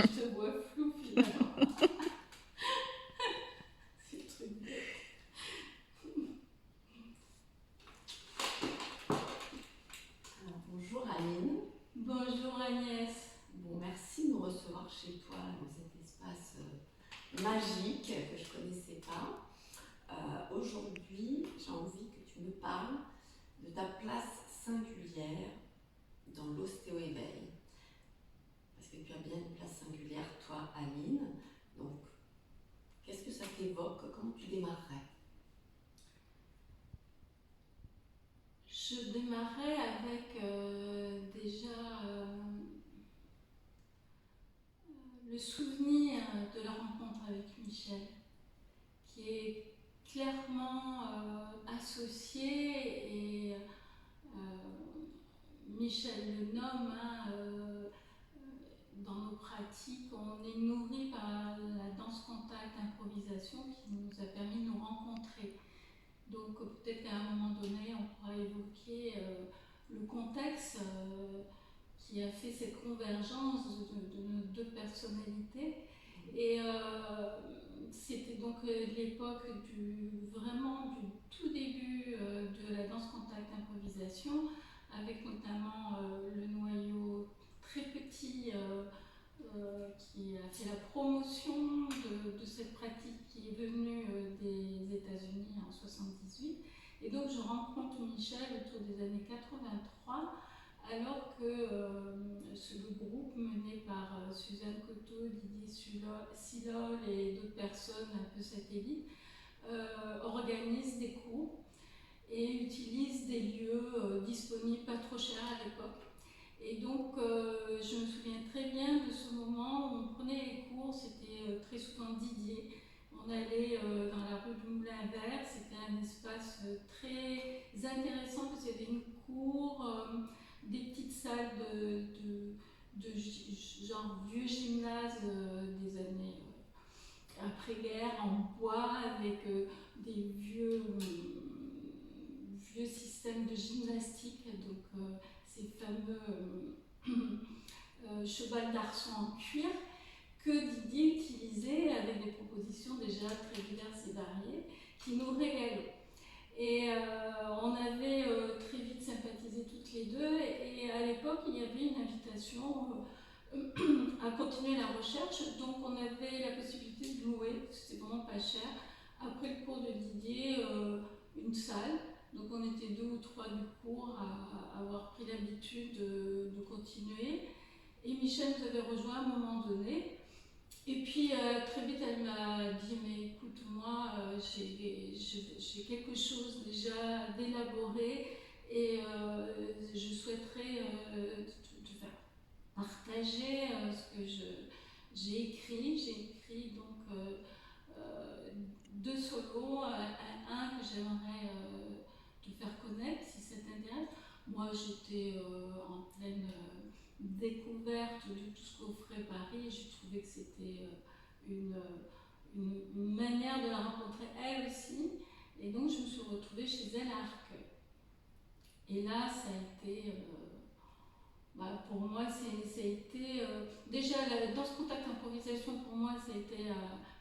Je te vois flou finalement. C'est le truc bête. Alors, bonjour Aline. Bonjour Agnès. Bon, merci de nous recevoir chez toi dans cet espace magique que je ne connaissais pas. Aujourd'hui, j'ai envie que tu me parles de ta place singulière dans l'ostéo-éveil. Parce que tu as bien une place singulière, toi, Aline. Donc, qu'est-ce que ça t'évoque? Comment tu démarrerais? Je démarrais avec déjà le souvenir de la rencontre avec Michel, qui est clairement associé et Michel le nomme, dans nos pratiques, on est nourri par la danse contact improvisation qui nous a permis de nous rencontrer. Donc peut-être qu'à un moment donné, on pourra évoquer le contexte qui a fait cette convergence de nos deux personnalités. Et c'était donc l'époque vraiment du tout début de la danse contact improvisation, avec notamment le noyau très petit qui a fait la promotion de cette pratique qui est venue des États-Unis en 78. Et donc je rencontre Michel autour des années 83, alors que le groupe mené par Suzanne Coteau, Didier Silol et d'autres personnes un peu satellites organise des cours et utilise des lieux disponibles pas trop chers à l'époque. Et donc, je me souviens très bien de ce moment où on prenait les cours, c'était très souvent Didier. On allait dans la rue du Moulin Vert, c'était un espace très intéressant parce qu'il y avait une cour, des petites salles de genre vieux gymnase des années après-guerre en bois avec des vieux systèmes de gymnastique, donc ces fameux cheval d'arçon en cuir que Didier utilisait avec des propositions déjà très diverses et variées qui nous régalaient. Et on avait très vite sympathisé toutes les deux et à l'époque il y avait une invitation à continuer la recherche, donc on avait la possibilité de louer, c'était vraiment pas cher, après le cours de Didier, une salle. Donc on était 2 ou 3 du cours à avoir pris l'habitude de continuer. Et Michel nous avait rejoint à un moment donné. Et puis très vite elle m'a dit mais écoute moi j'ai quelque chose déjà d'élaboré et je souhaiterais te faire partager ce que j'ai écrit. J'ai écrit donc 2 solos, un que j'aimerais te faire connaître si ça t'intéresse. Moi j'étais en pleine découverte de tout ce qu'offrait Paris et je trouvais que c'était une manière de la rencontrer elle aussi. Et donc je me suis retrouvée chez elle à Arcueil. Et là ça a été pour moi, ça a été déjà dans ce contact improvisation. Pour moi, ça a été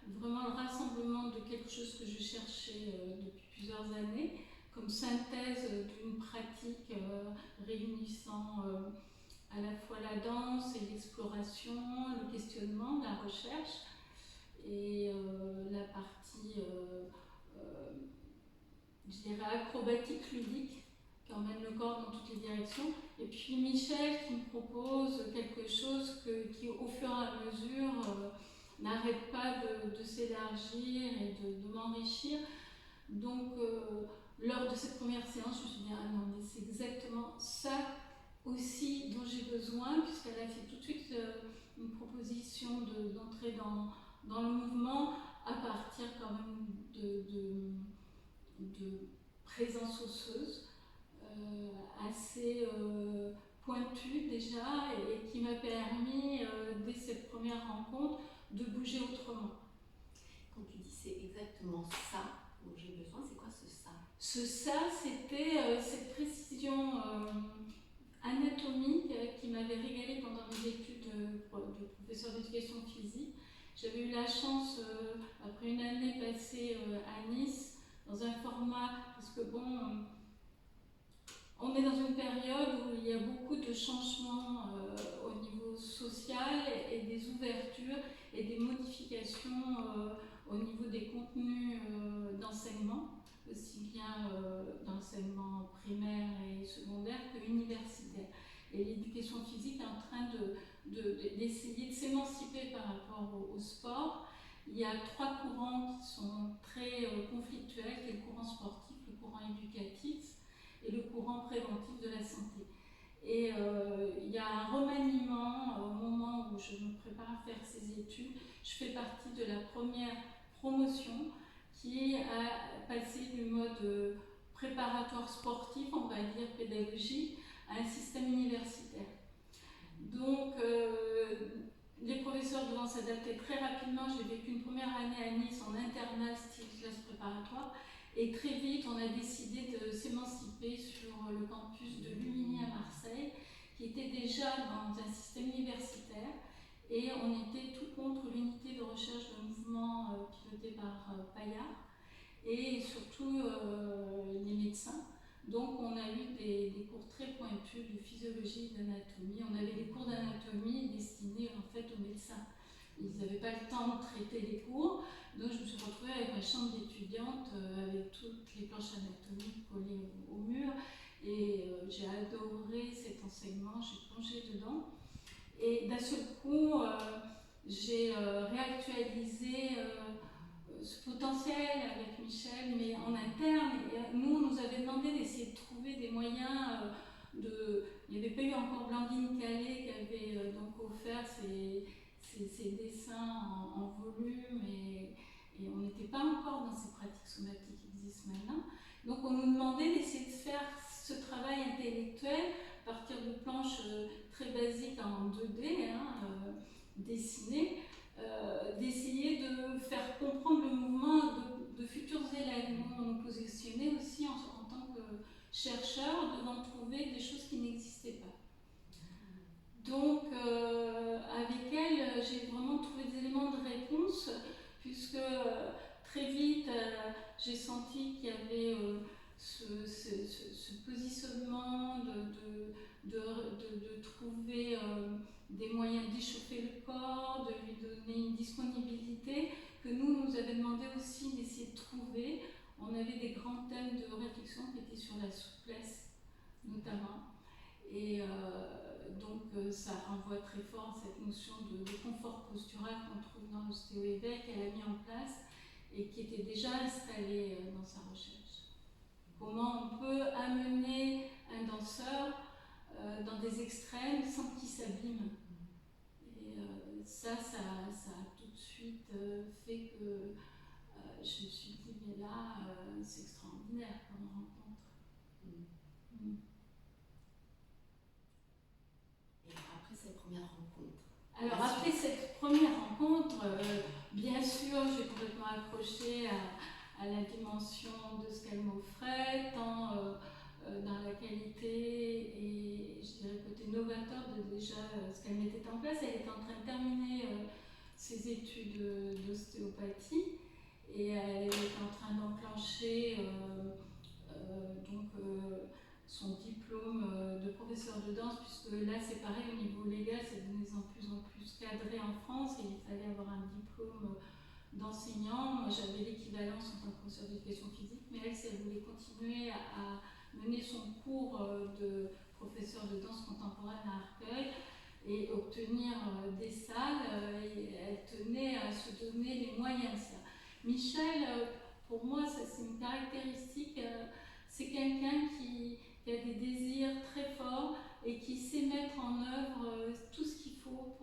vraiment le rassemblement de quelque chose que je cherchais depuis plusieurs années, comme synthèse d'une pratique réunissant à la fois la danse et l'exploration, le questionnement, la recherche et la partie, je dirais, acrobatique ludique qui emmène le corps dans toutes les directions. Et puis Michel qui me propose quelque chose qui, au fur et à mesure, n'arrête pas de s'élargir et de m'enrichir. Donc, lors de cette première séance, je me suis dit, ah non, mais c'est exactement ça aussi dont j'ai besoin, puisqu'elle a fait tout de suite une proposition d'entrer dans le mouvement à partir quand même de présence osseuse. Assez pointue déjà et qui m'a permis, dès cette première rencontre, de bouger autrement. Quand tu dis c'est exactement ça dont j'ai besoin, c'est quoi ce ça? Ce ça, c'était cette précision anatomique qui m'avait régalé pendant mes études de professeur d'éducation physique. J'avais eu la chance, après une année passée à Nice, dans un format, parce que bon, on est dans une période où il y a beaucoup de changements au niveau social et des ouvertures et des modifications au niveau des contenus d'enseignement, aussi bien d'enseignement primaire et secondaire que universitaire. Et l'éducation physique est en train d'essayer de s'émanciper par rapport au sport. Il y a 3 courants qui sont très conflictuels, qui est le courant sportif, le courant éducatif et le courant préventif de la santé. Et il y a un remaniement au moment où je me prépare à faire ces études. Je fais partie de la première promotion qui a passé du mode préparatoire sportif, on va dire pédagogique, à un système universitaire. Donc, les professeurs devront s'adapter très rapidement. J'ai vécu une première année à Nice en internat style classe préparatoire. Et très vite, on a décidé de s'émanciper sur le campus de Lumini à Marseille, qui était déjà dans un système universitaire. Et on était tout contre l'unité de recherche de mouvement pilotée par Paillard et surtout les médecins. Donc on a eu des cours très pointus de physiologie et d'anatomie. On avait des cours d'anatomie destinés en fait aux médecins. Ils n'avaient pas le temps de traiter les cours, donc je me suis retrouvée avec ma chambre d'étudiante avec toutes les planches anatomiques collées au mur. Et j'ai adoré cet enseignement, j'ai plongé dedans. Et d'un seul coup, j'ai réactualisé ce potentiel avec Michel, mais en interne. Et nous, on nous avait demandé d'essayer de trouver des moyens Il n'y avait pas eu encore Blandine Calais qui avait donc offert ces dessins en volume et on n'était pas encore dans ces pratiques somatiques qui existent maintenant. Donc on nous demandait d'essayer de faire ce travail intellectuel à partir de planches très basiques en 2D, dessinées, d'essayer de faire comprendre le mouvement de futurs élèves. Nous, on nous positionnait aussi en tant que chercheurs devant trouver des choses qui n'existaient pas. Donc, avec elle, j'ai vraiment trouvé des éléments de réponse, puisque très vite, j'ai senti qu'il y avait ce positionnement de trouver des moyens d'échauffer le corps, de lui donner une disponibilité, que nous avait demandé aussi d'essayer de trouver. On avait des grands thèmes de réflexion qui étaient sur la souplesse, notamment. Et donc ça renvoie très fort à cette notion de confort postural qu'on trouve dans l'ostéo-éveil qu'elle a mis en place et qui était déjà installée dans sa recherche. Comment on peut amener un danseur dans des extrêmes sans qu'il s'abîme. Et ça a tout de suite fait que je me suis dit, mais là, c'est extraordinaire comme rencontre. Et après cette première rencontre Alors après cette première rencontre, bien sûr, j'ai complètement accroché à la dimension de ce qu'elle m'offrait, tant dans la qualité et je dirais le côté novateur de déjà ce qu'elle mettait en place. Elle était en train de terminer ses études d'ostéopathie et elle était en train d'enclencher son diplôme de professeur de danse, puisque là c'est pareil au niveau légal, c'est de plus en plus cadré en France et il fallait avoir un diplôme d'enseignant. Moi j'avais l'équivalence en tant que professeur d'éducation physique, mais elle, si elle voulait continuer à mener son cours de professeur de danse contemporaine à Arcueil et obtenir des salles, elle tenait à se donner les moyens de ça. Michel, pour moi, ça, c'est une caractéristique, c'est quelqu'un qui a des désirs très forts et qui sait mettre en œuvre tout ce qu'il faut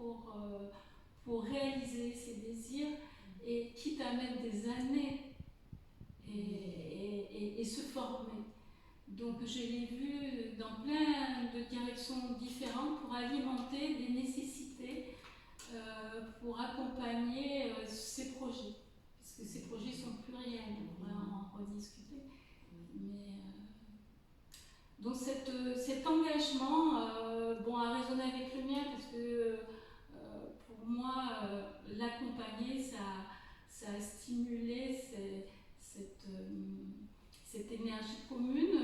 pour réaliser ses désirs, et quitte à mettre des années et se former. Donc je l'ai vu dans plein de directions différentes pour alimenter des nécessités, pour accompagner ces projets. Parce que ces projets sont pluriels, on pourrait en rediscuter. Mais, donc cet engagement pour moi, l'accompagner, ça a stimulé cette énergie commune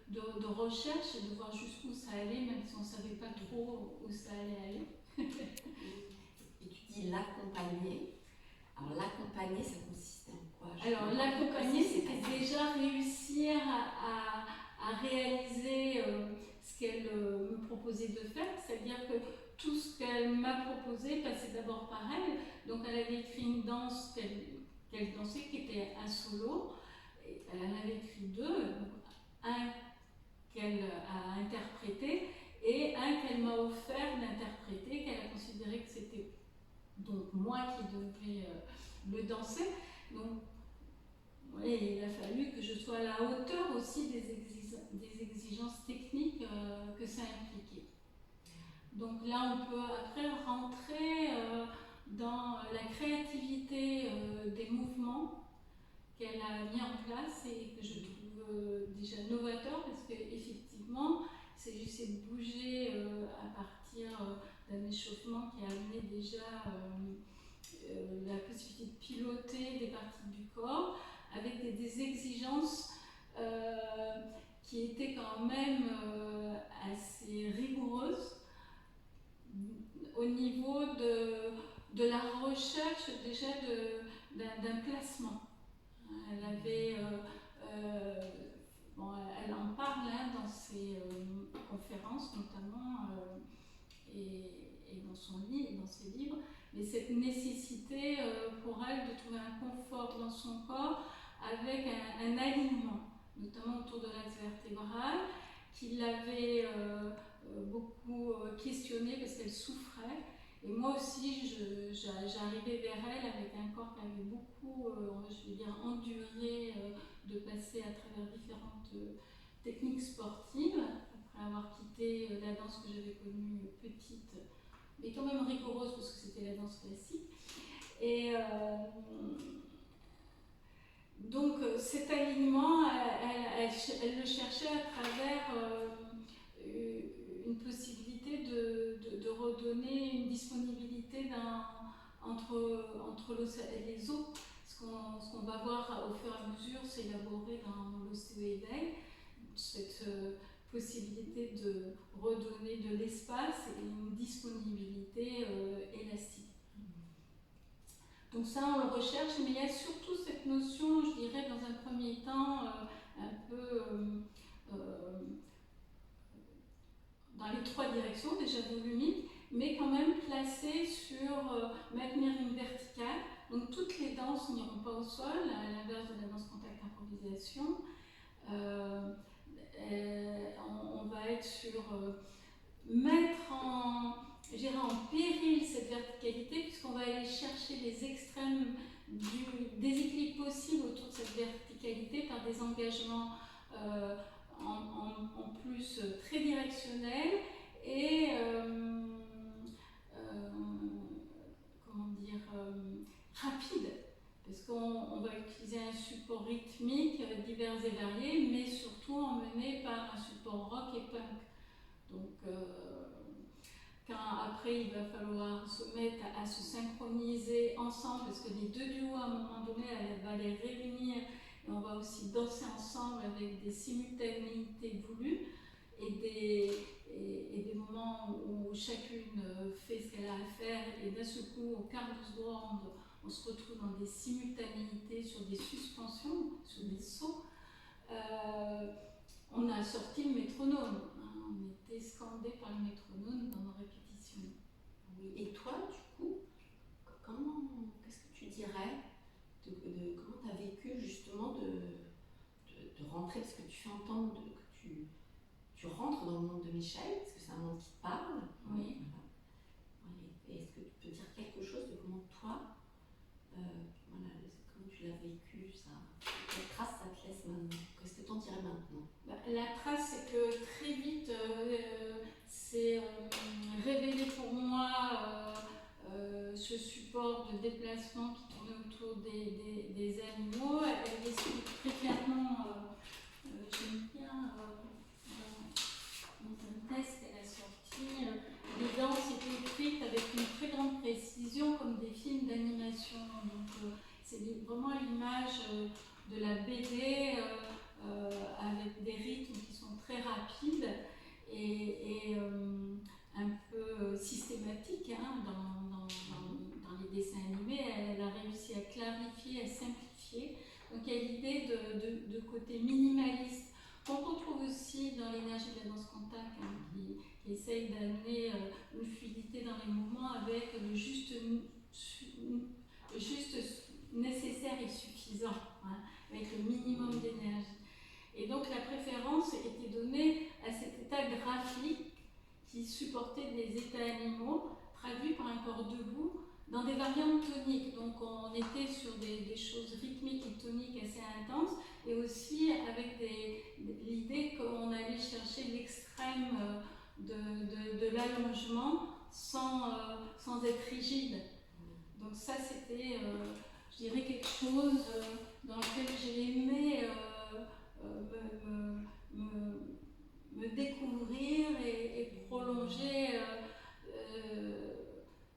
de recherche et de voir jusqu'où ça allait, même si on ne savait pas trop où ça allait aller. Et tu dis l'accompagner. Alors l'accompagner, ça consistait en quoi? Alors l'accompagner, c'était déjà réussir à réaliser ce qu'elle me proposait de faire, c'est-à-dire que tout ce qu'elle m'a proposé passait d'abord par elle. Donc elle avait écrit une danse qu'elle dansait, qui était un solo. Et elle en avait écrit deux, un qu'elle a interprété et un qu'elle m'a offert d'interpréter, qu'elle a considéré que c'était donc moi qui devais le danser. Donc il a fallu que je sois à la hauteur aussi des exigences techniques que ça impliquait. Donc là, on peut après rentrer dans la créativité des mouvements qu'elle a mis en place et que je trouve déjà novateur, parce qu'effectivement, il s'agissait de bouger à partir d'un échauffement qui a amené déjà la possibilité de piloter des parties du corps avec des exigences qui étaient quand même assez rigoureuses au niveau de la recherche déjà d'un placement. Elle avait, elle en parle dans ses conférences notamment et dans ses livres, mais cette nécessité pour elle de trouver un confort dans son corps avec un alignement, notamment autour de l'axe vertébral, qui l'avait beaucoup questionnée parce qu'elle souffrait. Et moi aussi, j'arrivais vers elle avec un corps qui avait beaucoup, je vais dire, enduré de passer à travers différentes techniques sportives, après avoir quitté la danse que j'avais connue petite, mais quand même rigoureuse parce que c'était la danse classique. Et donc cet alignement, elle le cherchait à travers une possibilité de redonner une disponibilité entre l'os et les os. Ce qu'on va voir au fur et à mesure s'élaborer dans l'ostéo-éveil, cette possibilité de redonner de l'espace et une disponibilité élastique. Donc ça, on le recherche, mais il y a surtout cette notion, je dirais, dans un premier temps, un peu dans les trois directions, déjà volumique, mais quand même placée sur maintenir une verticale. Donc toutes les danses n'iront pas au sol, à l'inverse de la danse contact improvisation. On va être sur mettre en péril cette verticalité, puisqu'on va aller chercher les extrêmes du déséquilibre possible autour de cette verticalité par des engagements en plus très directionnels et rapides, parce qu'on va utiliser un support rythmique divers et variés, mais surtout emmené par un support rock et punk. Donc quand après il va falloir se mettre à se synchroniser ensemble, parce que les deux duos à un moment donné elle va les réunir et on va aussi danser ensemble avec des simultanéités voulues et des moments où chacune fait ce qu'elle a à faire et d'un seul coup au quart de seconde on se retrouve dans des simultanéités sur des suspensions, sur des sauts. On a sorti le métronome, on était scandés par le métronome dans nos répétitions. Oui. Et toi, du coup, qu'est-ce que tu dirais comment tu as vécu justement de rentrer, parce que tu fais entendre que tu rentres dans le monde de Michel, parce que c'est un monde qui te parle. Oui. Voilà. Et est-ce que tu peux dire quelque chose de comment toi, comment tu l'as vécu, ça, quelle trace ça te laisse maintenant? Qu'est-ce que tu en dirais maintenant? La trace, c'est que très vite, c'est révélé pour moi ce support de déplacement qui tournait autour des animaux. Elle explique très clairement, j'aime bien, dans un test qu'elle a sorti, les danses étaient écrites avec une très grande films d'animation. Donc c'est vraiment l'image de la BD avec des rythmes qui sont très rapides et un peu systématiques dans les dessins animés. Elle a réussi à clarifier, à simplifier. Donc il y a l'idée de côté minimaliste qu'on retrouve aussi dans l'énergie de la danse contact, qui essaye d'amener une fluidité dans les mouvements avec le juste nécessaire et suffisant, avec le minimum d'énergie. Et donc la préférence était donnée à cet état graphique qui supportait des états animaux traduits par un corps debout dans des variantes toniques. Donc on était sur des choses rythmiques et toniques assez intenses, et aussi avec l'idée qu'on allait chercher l'extrême de l'allongement sans être rigide. Donc ça c'était, je dirais, quelque chose dans lequel j'ai aimé me découvrir et prolonger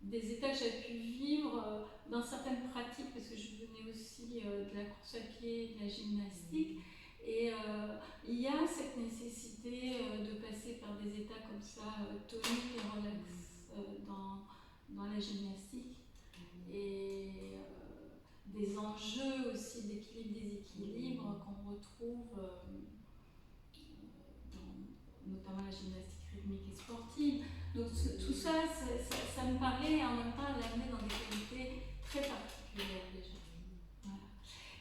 des états que j'ai pu vivre dans certaines pratiques, parce que je venais aussi de la course à pied, de la gymnastique, et il y a cette nécessité de passer par des états comme ça, toniques et relax dans la gymnastique, et des enjeux aussi d'équilibre-déséquilibre qu'on retrouve dans notamment la gymnastique rythmique et sportive. Donc tout ça, ça me paraît en même temps l'amener dans des qualités très particulières déjà. Voilà.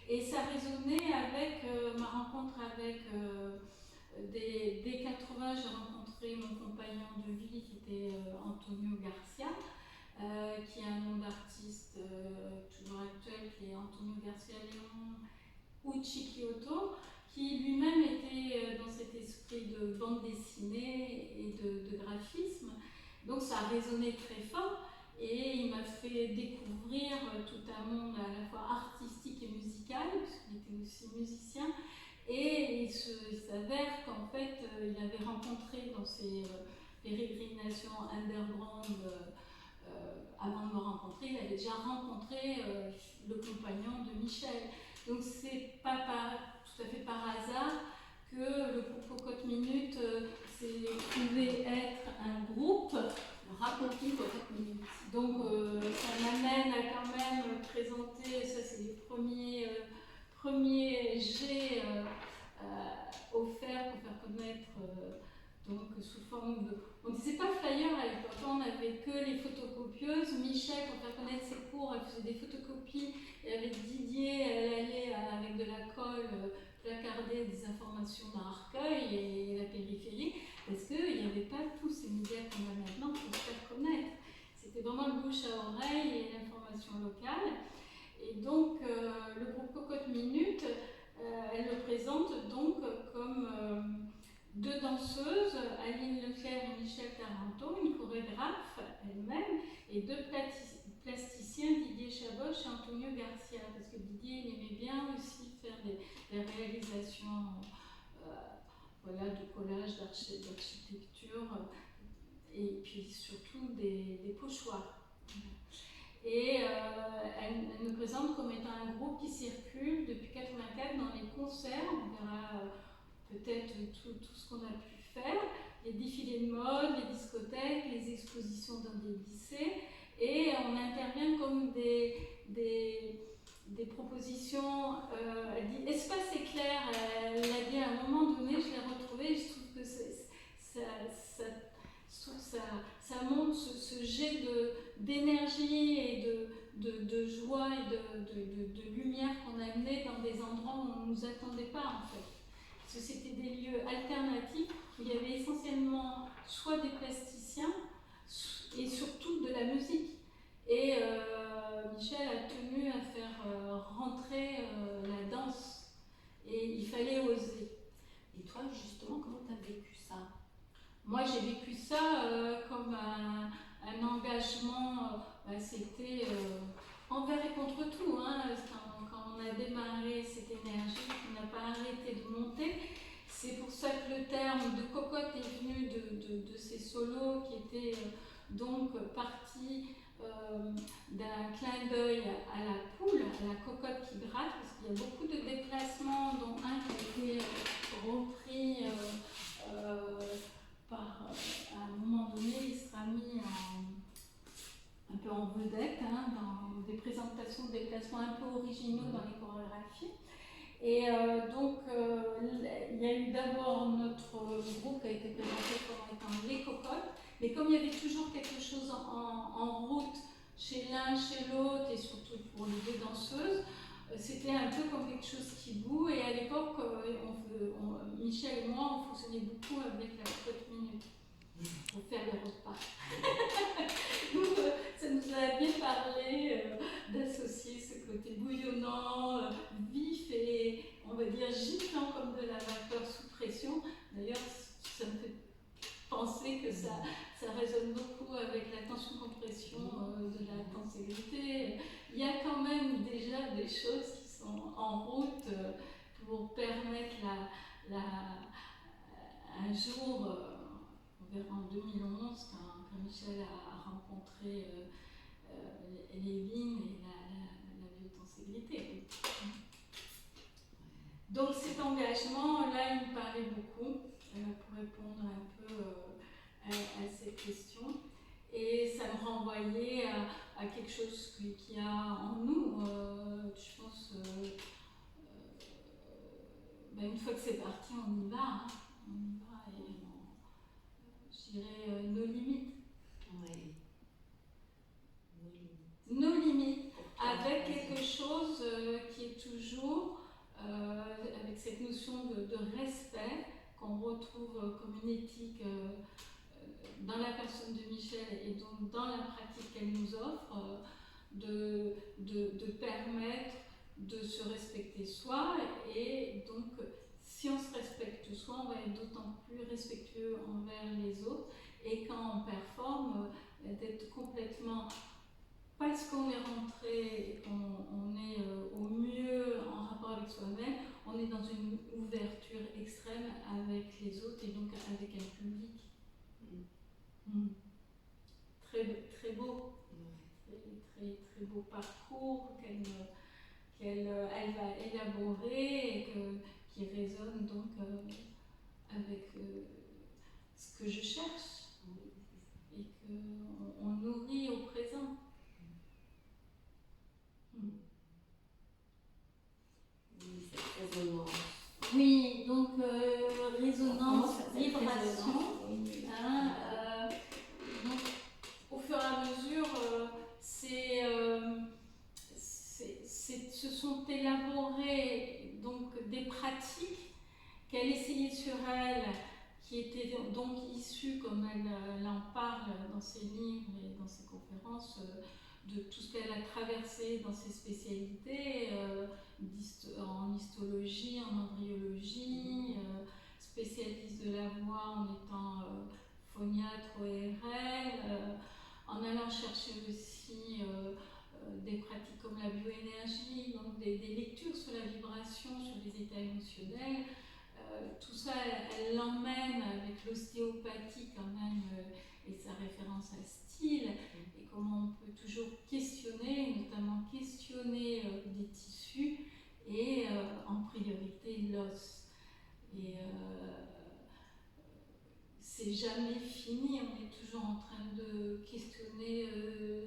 Et ça résonnait avec ma rencontre avec dès 80, j'ai rencontré mon compagnon de vie qui était Antonio Garcia, qui est un nom d'artiste toujours actuel, qui est Antonio Garcia León Uchi Kyoto, qui lui-même était dans cet esprit de bande dessinée et de graphisme. Donc ça a résonné très fort, et il m'a fait découvrir tout un monde à la fois artistique et musical, puisqu'il était aussi musicien. Et il s'avère qu'en fait, il avait rencontré dans ses pérégrinations underground, avant de me rencontrer, il avait déjà rencontré le compagnon de Michel. Donc c'est pas tout à fait par hasard que le groupe Cocotte Minute s'est trouvé être un groupe. Raconte-nous Cocotte Minute. Donc ça m'amène à quand même présenter, ça c'est les premiers jets offerts pour faire connaître, donc sous forme de... On ne disait pas flyer à l'époque, on n'avait que les photocopieuses. Michel, pour faire connaître ses cours, elle faisait des photocopies, et avec Didier, elle allait avec de la colle placarder des informations dans Arcueil et la périphérie, parce qu'il n'y avait pas tous ces médias qu'on a maintenant pour se faire connaître. C'était vraiment le bouche à oreille et l'information locale. Et donc le groupe Cocotte Minute, elle le présente donc comme deux danseuses, Aline Leclerc et Michel Taranto, une chorégraphe elle-même, et deux plasticiens, Didier Chaboch et Antonio Garcia, parce que Didier il aimait bien aussi faire des réalisations voilà, de collage, d'architecture, et puis surtout des pochoirs. Et elle nous présente comme étant un groupe qui circule depuis 1984 dans les concerts. On verra peut-être tout ce qu'on a pu faire, les défilés de mode, les discothèques, les expositions dans des lycées, et on intervient comme des propositions. Elle dit espace éclair, elle l'a dit à un moment donné, je l'ai retrouvé, je trouve que ça montre ce jet d'énergie et de joie et de lumière qu'on a amené dans des endroits où on ne nous attendait pas en fait. Parce que c'était des lieux alternatifs où il y avait essentiellement soit des plasticiens et surtout de la musique. Et Michel a tenu à faire rentrer la danse, et il fallait oser. Et toi, justement, comment tu as vécu ça? Moi, j'ai vécu ça comme un engagement, c'était envers et contre tout. Hein, quand on a démarré cette énergie, on n'a pas arrêté de monter. C'est pour ça que le terme de cocotte est venu de ces solos qui étaient donc partis d'un clin d'œil à la poule, à la cocotte qui gratte, parce qu'il y a beaucoup de déplacements, dont un qui a été repris à un moment donné, il sera mis un peu en vedette dans des présentations de déplacements un peu originaux dans les chorégraphies. Et il y a eu d'abord notre groupe qui a été présenté comme étant les cocottes, mais comme il y avait toujours quelque chose en route chez l'un, chez l'autre, et surtout pour les deux danseuses, c'était un peu comme quelque chose qui boue. Et à l'époque, Michel et moi, on fonctionnait beaucoup avec la cocotte minute pour faire les repas. Donc, ça nous a bien parlé d'associer ce côté bouillonnant, vif et, on va dire, giclant comme de la vapeur sous pression. D'ailleurs, ça me fait penser que ça résonne beaucoup avec la tension-compression de la tenségrité. Il y a quand même déjà des choses qui sont en route pour permettre un jour, on verra en 2011, quand Michel a rencontré les lignes et la biotenségrité. Donc cet engagement-là, il me parlait beaucoup pour répondre un peu à cette question. Et ça me renvoyait à quelque chose qu'il y a en nous. Je pense, une fois que c'est parti, on y va. On y va et je dirais nos limites. Oui. Nos limites, avec quelque chose qui est toujours, avec cette notion de respect qu'on retrouve comme une éthique dans la personne de Michel et donc dans la pratique qu'elle nous offre, de permettre de se respecter soi. Et donc, si on se respecte soi, on va être d'autant plus respectueux envers les autres. Et quand on performe, d'être complètement, parce qu'on est rentré et qu'on est au mieux en rapport avec soi-même, on est dans une ouverture extrême avec les autres et donc avec un public. Très, très beau, très, très beau parcours qu'elle va élaborer et qui résonne donc avec ce que je cherche et qu'on nourrit au présent. Oui, cette résonance. Oui, donc résonance, vibration. Donc, au fur et à mesure, se sont élaborées donc des pratiques qu'elle essayait sur elle, qui étaient donc issues, comme elle en parle dans ses livres et dans ses conférences, de tout ce qu'elle a traversé dans ses spécialités, en histologie, en embryologie, spécialiste de la voix en étant phoniatre ORL, en allant chercher aussi des pratiques comme la bioénergie, donc des lectures sur la vibration, sur les états émotionnels. Tout ça, elle l'emmène avec l'ostéopathie quand même et sa référence à style, et comment on peut toujours questionner, notamment questionner des tissus et en priorité l'os. Et c'est jamais fini, on est toujours en train de questionner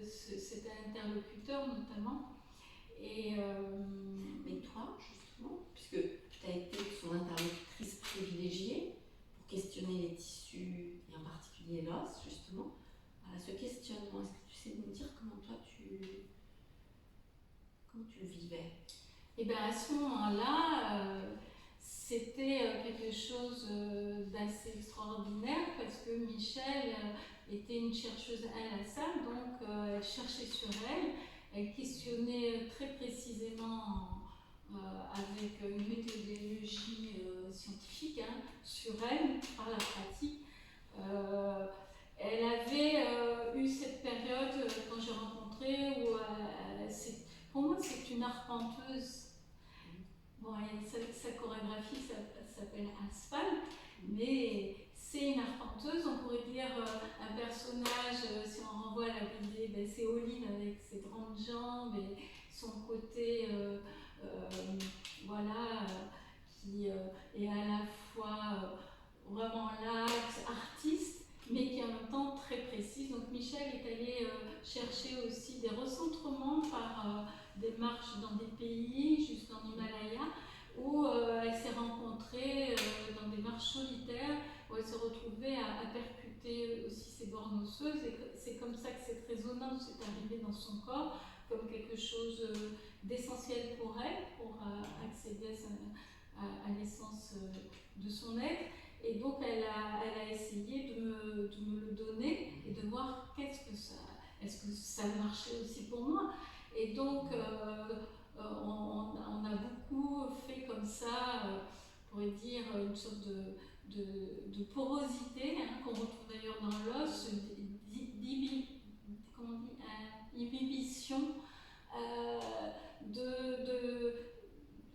cet interlocuteur notamment. Et, mais toi, justement, puisque tu as été son interlocutrice privilégiée pour questionner les tissus et en particulier l'os, justement, ce questionnement, est-ce que tu sais nous dire comment toi tu le vivais? Et bien à ce moment-là, c'était quelque chose d'assez extraordinaire parce que Michel était une chercheuse inlassable, donc elle cherchait sur elle, elle questionnait très précisément avec une méthodologie scientifique sur elle, par la pratique. Elle avait eu cette période quand j'ai rencontré où pour moi c'est une arpenteuse. Bon, sa chorégraphie s'appelle Asphalte, mais c'est une arpenteuse, on pourrait dire un personnage, si on renvoie à l'idée, c'est Oline avec ses grandes jambes et son côté, voilà, qui est à la fois vraiment l'axe artiste, mais qui est en même temps très précise. Donc Michel est allé chercher aussi des recentrements par des marches dans des pays, jusqu'en Himalaya, où elle s'est rencontrée dans des marches solitaires, où elle se retrouvait à percuter aussi ses bornes osseuses. Et c'est comme ça que cette résonance est arrivée dans son corps, comme quelque chose d'essentiel pour elle, pour accéder à l'essence de son être. Et donc elle a essayé de me le donner et de voir est-ce que ça marchait aussi pour moi. Et donc on a beaucoup fait comme ça, on pourrait dire une sorte de porosité, qu'on retrouve d'ailleurs dans l'os, inhibition,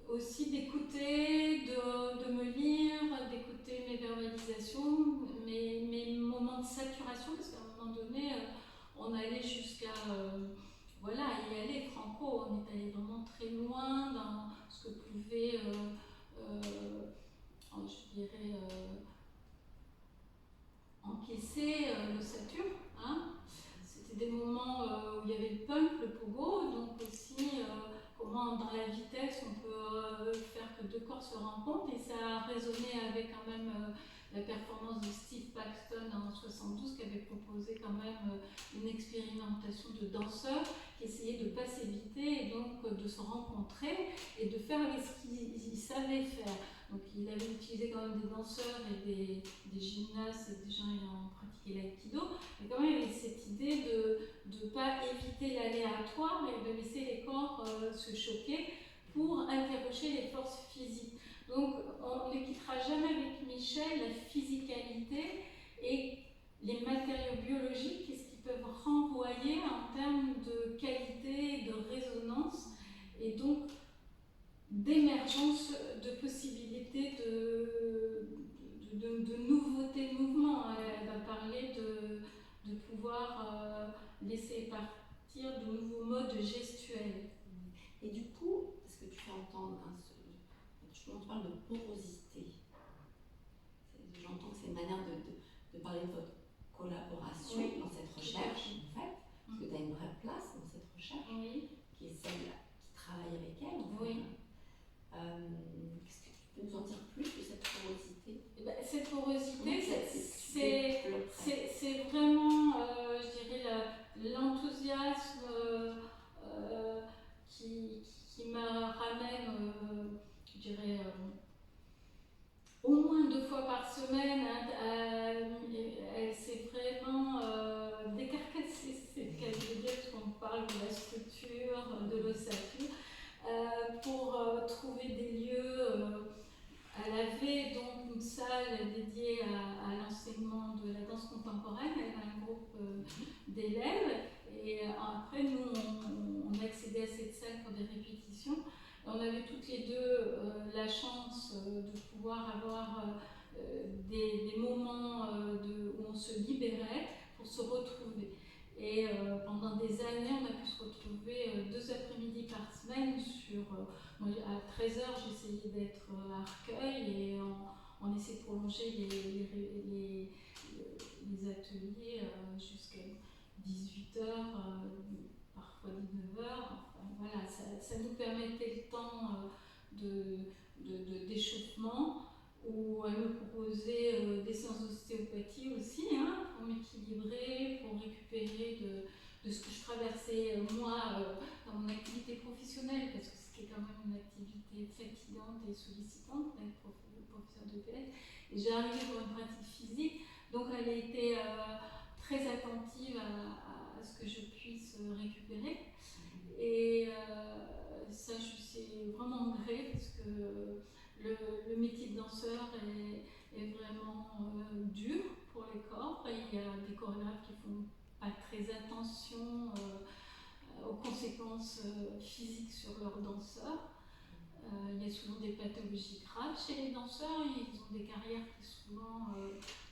aussi d'écouter, de me lire, d'écouter mes verbalisations, mes moments de saturation, parce qu'à un moment donné, on allait jusqu'à y aller franco, on est allé vraiment très loin dans ce que pouvait, je dirais, encaisser l'ossature. C'était des moments où il y avait le punk, le pogo, donc aussi comment dans la vitesse on peut faire que deux corps se rencontrent, et ça a résonné avec quand même la performance de Steve Paxton en 72, qui avait proposé quand même une expérimentation de danseurs qui essayaient de ne pas s'éviter et donc de se rencontrer et de faire ce qu'ils savaient faire. Donc il avait utilisé quand même des danseurs et des gymnastes et des gens ayant pratiqué l'aïkido, mais quand même il y avait cette idée de ne pas éviter l'aléatoire et de laisser les corps se choquer pour interroger les forces physiques. Donc on ne quittera jamais avec Michel la physicalité et les matériaux biologiques et ce qu'ils peuvent renvoyer en termes de qualité, de résonance et donc d'émergence de possibilités de nouveautés de mouvement. Elle va parler de pouvoir laisser partir de nouveaux modes gestuels. Et du coup, parce que tu fais entendre, on parle de porosité. J'entends que c'est une manière de parler de votre collaboration dans cette recherche, en fait, parce que tu as une vraie place dans cette recherche, qui est celle qui travaille avec elle, en fait. Qu'est-ce que tu peux nous en dire plus de cette porosité? Cette porosité, c'est vraiment, je dirais, l'enthousiasme qui me ramène, je dirais, au moins 2 fois par semaine. Elle s'est vraiment décarcassée, c'est le cas de dire, parce qu'on parle de la structure, de l'ossature, pour trouver des lieux. Elle avait donc une salle dédiée à l'enseignement de la danse contemporaine. Elle a un groupe d'élèves. Et après, nous, on accédait à cette salle pour des répétitions. Et on avait toutes les deux la chance de pouvoir avoir des moments où on se libérait pour se retrouver. Et pendant des années, on a pu se retrouver 2 après-midi par semaine moi, à 13h, j'essayais d'être à Arcueil et on essayait de prolonger les ateliers jusqu'à 18h, parfois 19h. Enfin, voilà, ça nous permettait le temps d'échauffement, où elle me proposait des séances d'ostéopathie aussi, pour m'équilibrer, pour récupérer de ce que je traversais moi dans mon activité professionnelle, parce que c'était quand même une activité fatigante et sollicitante d'être professeur de PS. Et j'ai arrivé pour une pratique physique, donc elle a été très attentive à ce que je puisse récupérer. Et ça, je suis vraiment en gré, parce que le métier de danseur est vraiment dur pour les corps. Et il y a des chorégraphes qui font pas très attention aux conséquences physiques sur leurs danseurs. Il y a souvent des pathologies graves chez les danseurs. Ils ont des carrières qui souvent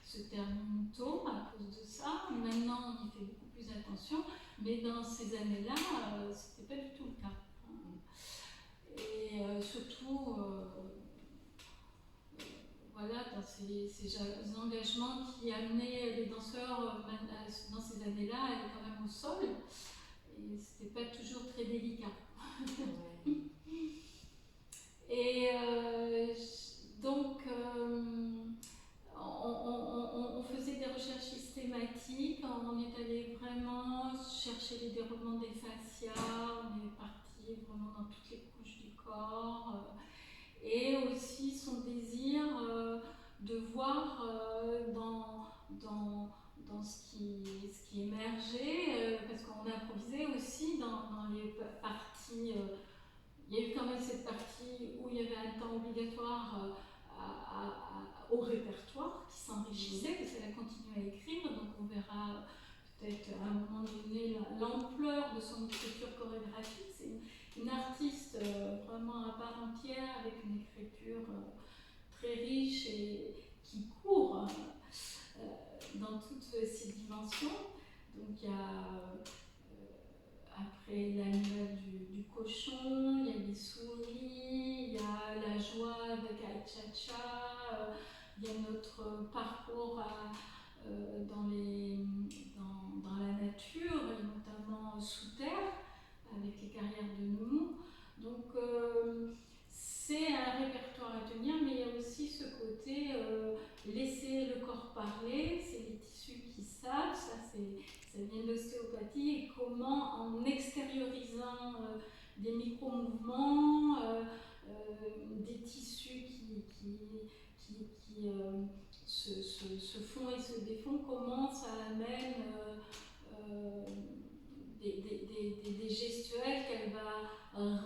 se terminent tôt à cause de ça. Maintenant, on y fait beaucoup plus attention, mais dans ces années-là, c'était pas du tout le cas. Et surtout, voilà, dans ces engagements qui amenaient les danseurs dans ces années-là à aller quand même au sol, et c'était pas toujours très délicat. Et donc, on faisait des recherches systématiques, on est allé vraiment chercher les déroulements des fascias, on est parti vraiment dans toutes les couches du corps, et aussi son désir de voir dans ce qui émergeait, parce qu'on improvisait aussi dans les parties. Il y a eu quand même cette partie où il y avait un temps obligatoire au répertoire qui s'enrichissait, parce qu'elle a continué à écrire, donc on verra peut-être à un moment donné l'ampleur de son écriture chorégraphique. C'est une artiste vraiment à part entière, avec une écriture très riche et qui court dans toutes ses dimensions. Donc il y a après l'annuel du cochon, il y a les souris, il y a la joie avec Aïchacha, il y a notre parcours dans la nature, et notamment sous terre, avec les carrières de Noumou. Donc c'est un répertoire à tenir, mais il y a aussi ce côté laisser le corps parler, c'est les tissus qui savent, ça vient de l'ostéopathie, et comment en extériorisant des micro-mouvements, des tissus qui se font et se défont, comment ça amène des gestuels qu'elle va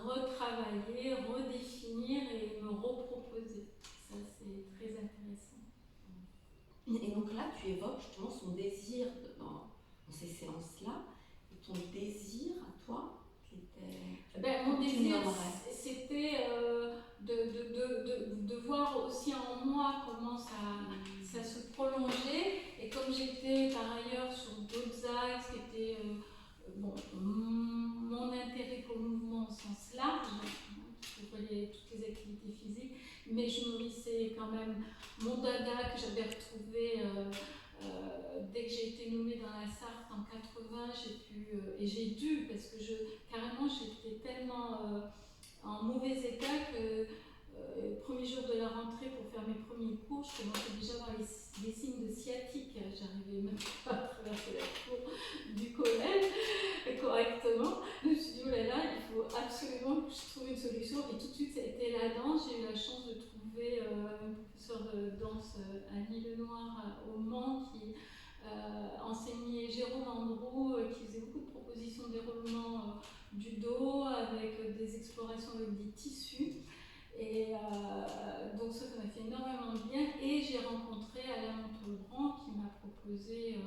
retravailler, redéfinir et me reproposer. Ça, c'est très intéressant. Et donc là, tu évoques justement son désir dans ces séances-là, et ton désir à toi, qui était... Mon désir, c'était de voir aussi en moi comment ça se prolongeait, et comme j'étais par ailleurs sur d'autres axes qui étaient mon intérêt pour le mouvement au sens large, qui couvrait toutes les activités physiques, mais je nourrissais quand même mon dada que j'avais retrouvé dès que j'ai été nommée dans la Sarthe en 80, et j'ai dû, parce que carrément j'étais tellement en mauvais état que le premier jour de la rentrée, pour faire mes premiers cours, je commençais déjà à avoir des signes de sciatique. J'arrivais même pas à traverser la cour du collège correctement. Je me suis dit, oh là là, il faut absolument que je trouve une solution. Et tout de suite, ça a été la danse. J'ai eu la chance de trouver un professeur de danse, Annie Lenoir, au Mans, qui enseignait Jérôme Andrew, qui faisait beaucoup de propositions de déroulement du dos, avec des explorations avec des tissus. Et donc ça m'a fait énormément de bien, et j'ai rencontré Alain Montauban qui m'a proposé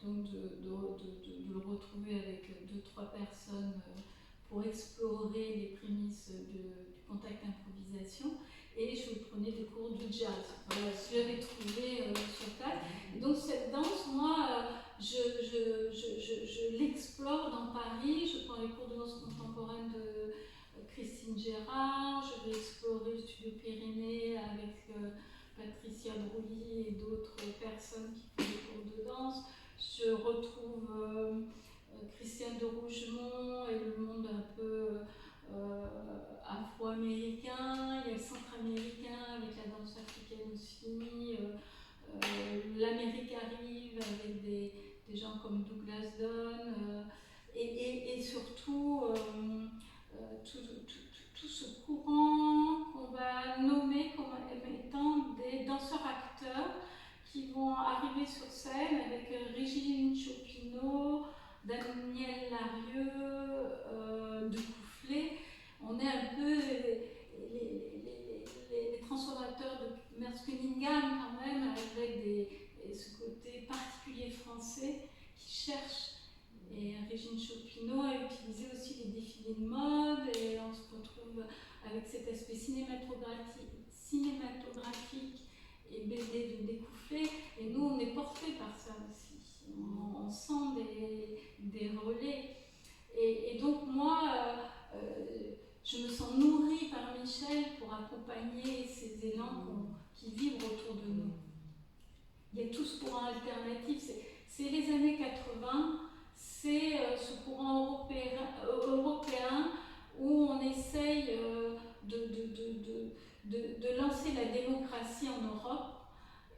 donc de le retrouver avec 2-3 personnes pour explorer les prémices du contact improvisation, et je prenais des cours de jazz. Voilà ce que j'avais trouvé sur place. Et donc cette danse, moi, je l'explore dans Paris. Je prends les cours de danse contemporaine de Christine Gérard, je vais explorer le studio Pyrénées avec Patricia Brouilly et d'autres personnes qui font des cours de danse. Je retrouve Christiane de Rougemont et le monde un peu afro-américain. Il y a le centre-américain avec la danse africaine aussi. L'Amérique arrive avec des gens comme Douglas Dunn, et surtout tout ce courant qu'on va nommer comme étant des danseurs-acteurs qui vont arriver sur scène avec Régine Chopinot, Daniel Larieux, Decoufflé. On est un peu les transformateurs de Merce Cunningham quand même, avec ce côté particulier français qui cherche. Et Régine Chopinot a utilisé aussi les défilés de mode, et on se retrouve avec cet aspect cinématographique et BD de Découfflé, et nous on est portés par ça aussi. on sent des relais. Et donc moi, je me sens nourrie par Michel pour accompagner ces élans qui vibrent autour de nous. Il y a tout ce courant alternatif, c'est les années 80, c'est ce courant européen où on essaye de lancer la démocratie en Europe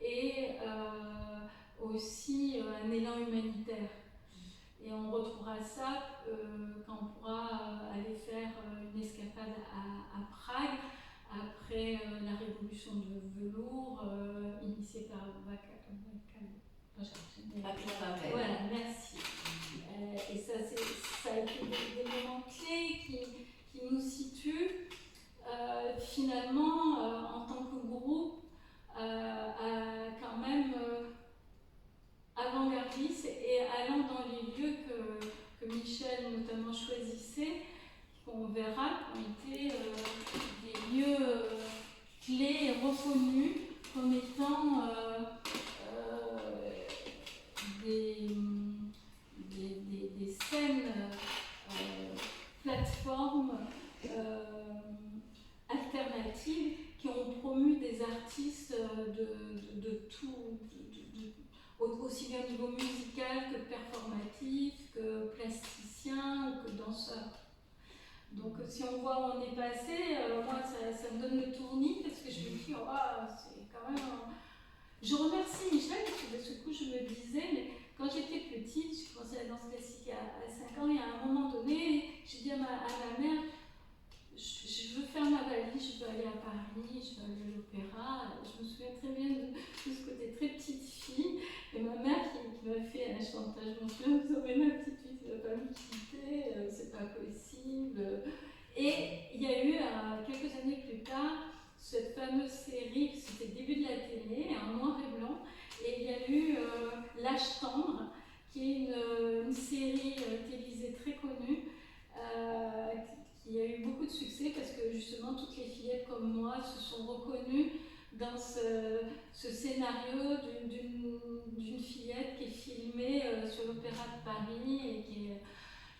et aussi un élan humanitaire. Et on retrouvera ça quand on pourra aller faire une escapade à Prague après la révolution de velours initiée par Václav. Voilà, merci. Et ça a été des moments clés qui nous situent finalement en tant que groupe quand même avant-gardiste et allant dans les lieux que Michel notamment choisissait, qu'on verra, qui ont été des lieux clés et reconnus comme étant des scènes, plateformes alternatives qui ont promu des artistes de tout, aussi bien au niveau musical que performatif, que plasticien ou que danseur. Donc si on voit où on est passé, moi ça me donne le tournis parce que je me dis, oh, c'est quand même... Je remercie Michel parce que de ce coup je me disais, mais quand j'étais petite, je commençais la danse classique à 5 ans et à un moment donné, j'ai dit à ma mère, je veux faire ma valise, je veux aller à Paris, je veux aller à l'opéra. Je me souviens très bien de ce côté très petite fille. Et ma mère qui m'a fait un chantage, je me souviens, vous aurez ma petite fille, tu ne vas pas me quitter, c'est pas possible. Et il y a eu, quelques années plus tard, cette fameuse série, c'était le début de la télé, en noir et blanc, et il y a eu L'âge tendre, qui est une série télévisée très connue, qui a eu beaucoup de succès parce que justement toutes les fillettes comme moi se sont reconnues dans ce scénario d'une fillette qui est filmée sur l'Opéra de Paris et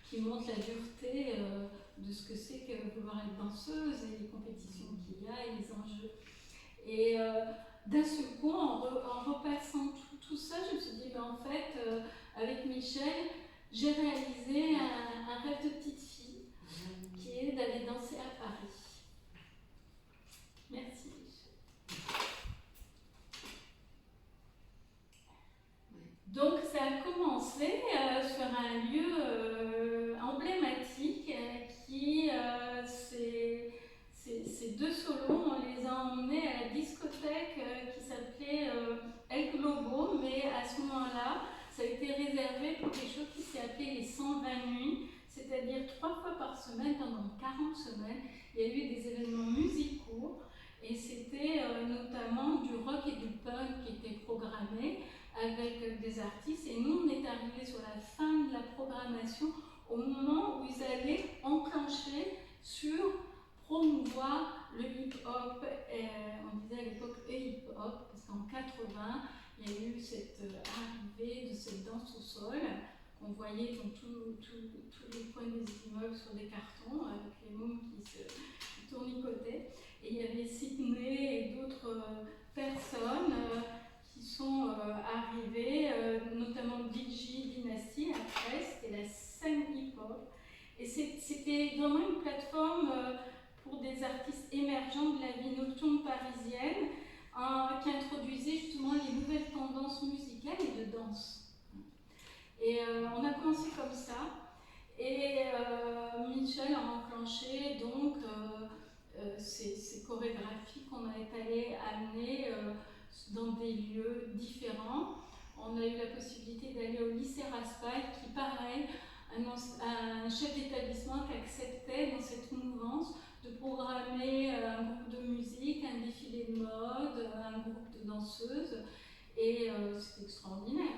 qui montre la dureté de ce que c'est que vouloir être danseuse et les compétitions qu'il y a et les enjeux. Et d'un seul coup, en repassant tout ça, je me suis dit, ben en fait, avec Michel, j'ai réalisé un rêve de petite fille qui est d'aller danser à Paris. Merci. Donc ça a commencé sur un lieu emblématique qui, ces deux solos, on les a emmenés à la discothèque qui s'appelait El Globo, mais à ce moment-là, ça a été réservé pour quelque chose qui s'est appelé les 120 nuits, c'est-à-dire 3 fois par semaine, pendant 40 semaines, il y a eu des événements musicaux, et c'était notamment du rock et du punk qui étaient programmés, avec des artistes, et nous on est arrivés sur la fin de la programmation au moment où ils allaient enclencher sur promouvoir le hip-hop, on disait à l'époque hip-hop, parce qu'en 80 il y a eu cette arrivée de cette danse au sol qu'on voyait dans tous les coins des immeubles sur des cartons avec les mômes qui tournicotaient, et il y avait Sydney et d'autres personnes qui sont arrivés, notamment DJ Dynasty, après, c'était la scène hip-hop. Et c'était vraiment une plateforme pour des artistes émergents de la vie nocturne parisienne qui introduisait justement les nouvelles tendances musicales et de danse. Et on a commencé comme ça. Et Michel a enclenché donc ces chorégraphies qu'on est allé amener dans des lieux différents. On a eu la possibilité d'aller au lycée Raspail, qui pareil, un chef d'établissement qui acceptait dans cette mouvance de programmer un groupe de musique, un défilé de mode, un groupe de danseuses, et c'était extraordinaire.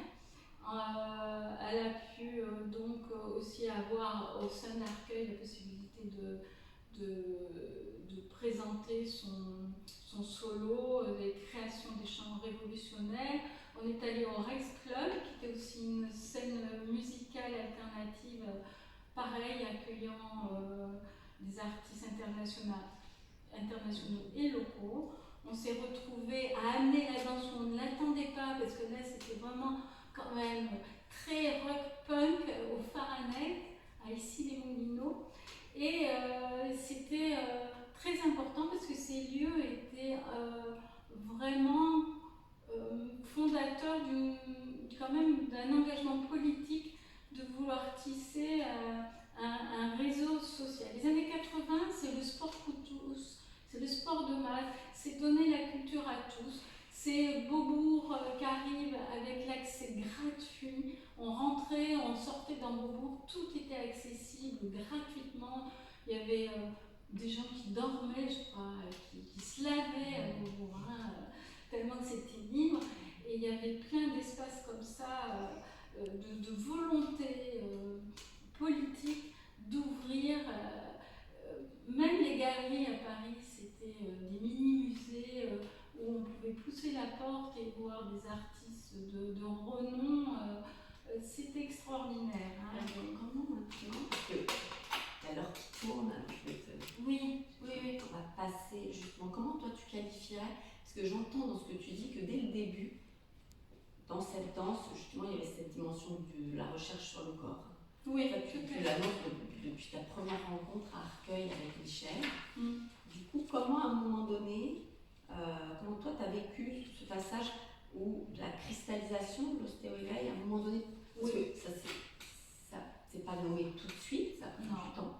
Elle a pu donc aussi avoir au sein d'Arcueil la possibilité de présenter son son solo, des créations des chants révolutionnaires. On est allé au Rex Club, qui était aussi une scène musicale alternative, pareil, accueillant des artistes internationaux et locaux. On s'est retrouvés à amener la danse où on ne l'attendait pas, parce que là c'était vraiment quand même très rock punk au Fahrenheit, à Issy-les-Moulineaux. Et c'était très important parce que ces lieux étaient vraiment fondateurs quand même d'un engagement politique de vouloir tisser un réseau social. Les années 80, c'est le sport pour tous, c'est le sport de masse, c'est donner la culture à tous. C'est Beaubourg qui arrive avec l'accès gratuit. On rentrait, on sortait dans Beaubourg, tout était accessible gratuitement. Il y avait des gens qui dormaient, je crois, qui se lavaient à Beaubourg, tellement que c'était libre. Et il y avait plein d'espaces comme ça, de volonté politique d'ouvrir. Même les galeries à Paris, c'était des mini-musées où on pouvait pousser la porte et voir des artistes de renom. C'était extraordinaire. Comment maintenant? Parce que à l'heure qui tourne, oui. On va passer justement. Comment toi tu qualifierais? Parce que j'entends dans ce que tu dis que dès le début, dans cette danse, justement, il y avait cette dimension de la recherche sur le corps. Oui, tu l'annonces depuis ta première rencontre à Arcueil avec Michel. Du coup, comment à un moment donné, comment toi tu as vécu ce passage où la cristallisation de l'ostéo-éveil, à un moment donné, parce que ça c'est pas nommé tout de suite, ça prend du temps.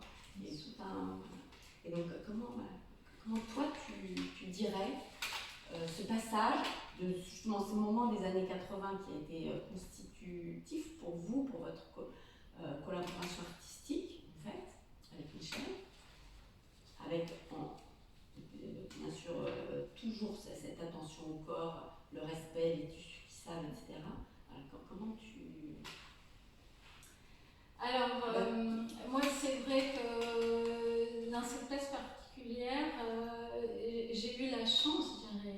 Et donc, comment toi tu dirais ce passage de justement ce moment des années 80 qui a été constitutif pour vous, pour votre collaboration artistique, en fait, avec Michel, avec bien sûr toujours cette attention au corps, le respect, les tissus qui savent, etc. Alors, comment tu... Alors, moi c'est vrai que dans cette place particulière, j'ai eu la chance, je dirais,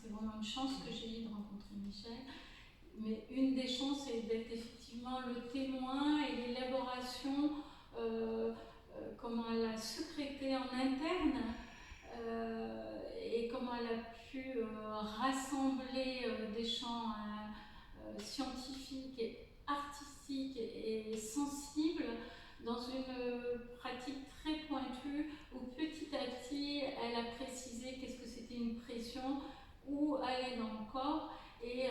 c'est vraiment une chance que j'ai eu de rencontrer Michel, mais une des chances est d'être effectivement le témoin et l'élaboration, comment elle a secrété en interne et comment elle a pu rassembler des champs scientifiques et artistiques et sensibles dans une pratique très pointue où petit à petit elle a précisé qu'est-ce que c'était une pression, où aller dans le corps et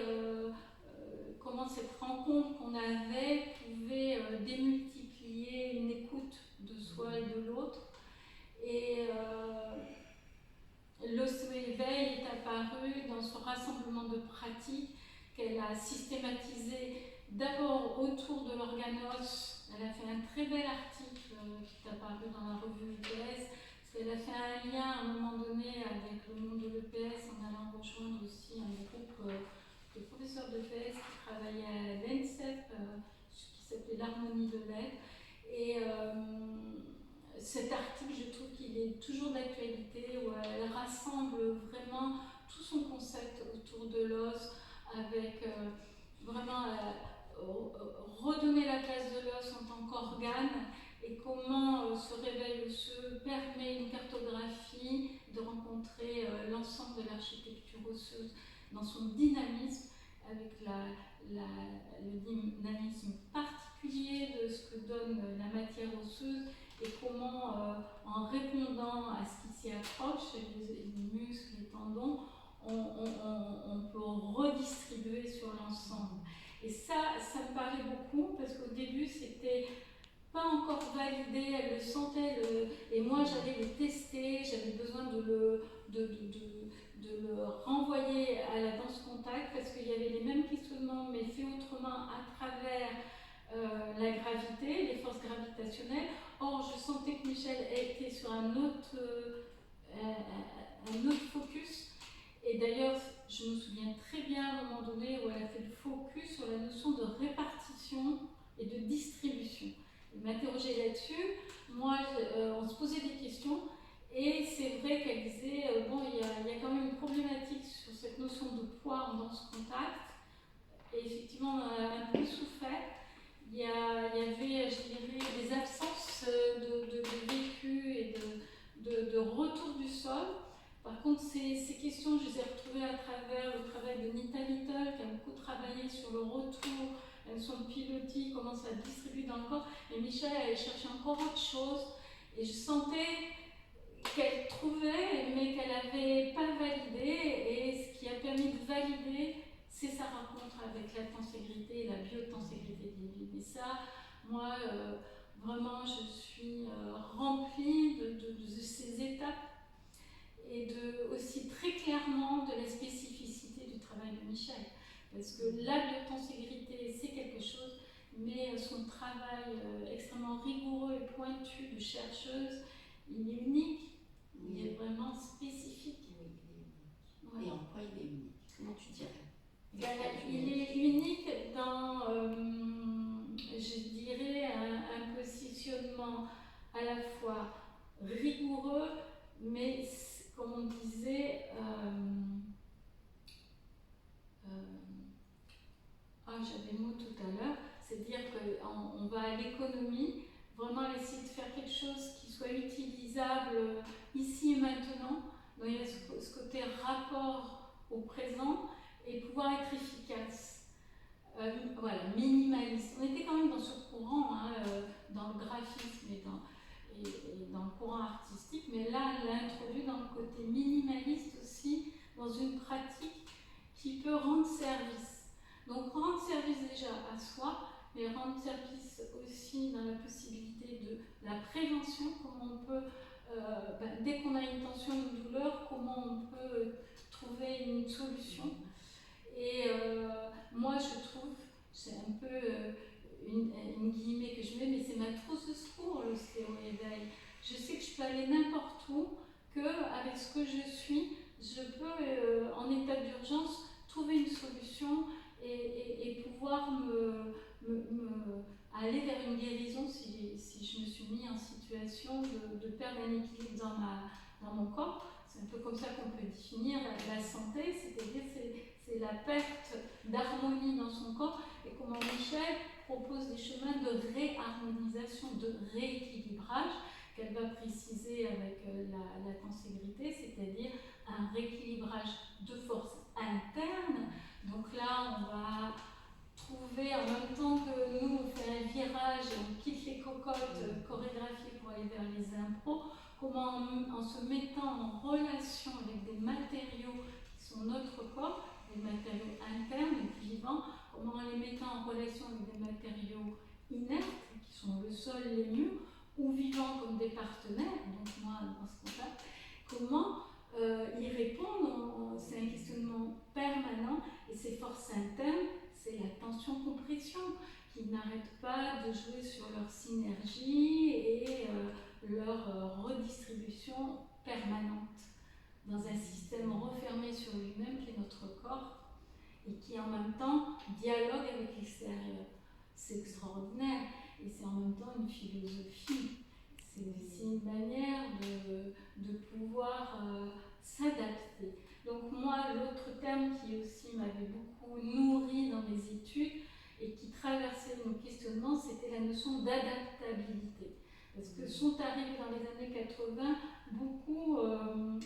comment cette rencontre qu'on avait pouvait démultiplier une écoute de soi et de l'autre. Et l'ostéo-éveil est apparu dans ce rassemblement de pratiques qu'elle a systématisé d'abord autour de l'organos. Elle a fait un très bel article qui est apparu dans la revue EPS, parce qu'elle a fait un lien à un moment donné avec le monde de l'EPS en allant rejoindre aussi un groupe de professeurs d'EPS qui travaillaient à l'ENSEP, qui s'appelait l'harmonie de l'aide. Et cet article, je trouve qu'il est toujours d'actualité, où elle rassemble vraiment tout son concept autour de l'os, avec vraiment redonner la place de l'os en tant qu'organe, et comment ce réveil osseux permet une cartographie, de rencontrer l'ensemble de l'architecture osseuse dans son dynamisme, avec le dynamisme particulier de ce que donne la matière osseuse, et comment, en répondant à ce qui s'y approche, les muscles, les tendons, on peut redistribuer sur l'ensemble. Et ça me parlait beaucoup, parce qu'au début, c'était pas encore validé, elle le sentait, et moi j'allais le tester, j'avais besoin de le renvoyer à la danse contact, parce qu'il y avait les mêmes questionnements, mais fait autrement à travers la gravité, les forces gravitationnelles. Or, je sentais que Michel était sur un autre focus. Et d'ailleurs, je me souviens très bien à un moment donné où elle a fait le focus sur la notion de répartition et de distribution. Elle m'interrogeait là-dessus. Moi, on se posait des questions. Et c'est vrai qu'elle disait, bon, il y a poids dans ce contact. Et effectivement, on a un peu souffert. Il y avait, je dirais, des absences de vécu et de retour du sol. Par contre, ces questions, je les ai retrouvées à travers le travail de Nita Little, qui a beaucoup travaillé sur le retour, son pilotis, comment ça distribue dans le corps. Et Michel, elle cherchait encore autre chose. Et je sentais qu'elle trouvait, mais qu'elle n'avait pas validé. Et ce qui a permis de valider, c'est sa rencontre avec la tenségrité et la biotenségrité divine. Et ça, moi, vraiment, je suis remplie de ces étapes et aussi très clairement de la spécificité du travail de Michel. Parce que la biotenségrité, c'est quelque chose, mais son travail extrêmement rigoureux et pointu de chercheuse, il est unique, il est vraiment spécifique. Oui, il est unique. Ouais. Et en quoi il est unique? Comment tu dirais? Il est unique dans, je dirais, un positionnement à la fois rigoureux, mais comme on disait, j'avais le mot tout à l'heure, c'est-à-dire qu'on va à l'économie, vraiment essayer de faire quelque chose qui soit utilisable ici et maintenant. Donc il y a ce côté rapport au présent et pouvoir être efficace. Voilà, minimaliste. On était quand même dans ce courant, dans le graphisme et dans le courant artistique, mais là, elle l'a introduit dans le côté minimaliste aussi, dans une pratique qui peut rendre service. Donc rendre service déjà à soi, mais rendre service aussi dans la possibilité de la prévention, comment on peut, dès qu'on a une tension, une douleur, comment on peut trouver une solution. Et moi je trouve, c'est un peu une guillemets que je mets, mais c'est ma trousse de secours, l'ostéo-éveil. Je sais que je peux aller n'importe où, qu'avec ce que je suis, je peux, en état d'urgence, trouver une solution et pouvoir aller vers une guérison si je me suis mis en situation de perdre un équilibre dans mon corps. C'est un peu comme ça qu'on peut définir la santé, c'est-à-dire c'est la perte d'harmonie dans son corps et comment Michel propose des chemins de réharmonisation, de rééquilibrage qu'elle va préciser avec la tenségrité, c'est-à-dire un rééquilibrage de force interne. Donc là, on va trouver, en même temps que nous, on fait un virage et on quitte les cocottes chorégraphiées pour aller vers les impros, comment en se mettant en relation avec des matériaux qui sont notre corps, des matériaux internes et vivants, comment en les mettant en relation avec des matériaux inertes, qui sont le sol, les murs, ou vivants comme des partenaires, donc moi dans ce contact, comment y répondre, c'est un questionnement permanent, et ces forces internes, c'est la tension-compression, qui n'arrêtent pas de jouer sur leur synergie et leur redistribution permanente dans un système refermé sur lui-même qui est notre corps et qui en même temps dialogue avec l'extérieur. C'est extraordinaire et c'est en même temps une philosophie. C'est aussi une manière de pouvoir s'adapter. Donc moi, l'autre terme qui aussi m'avait beaucoup nourri dans mes études et qui traversait mon questionnement, c'était la notion d'adaptabilité. Parce que sont arrivés dans les années 80 beaucoup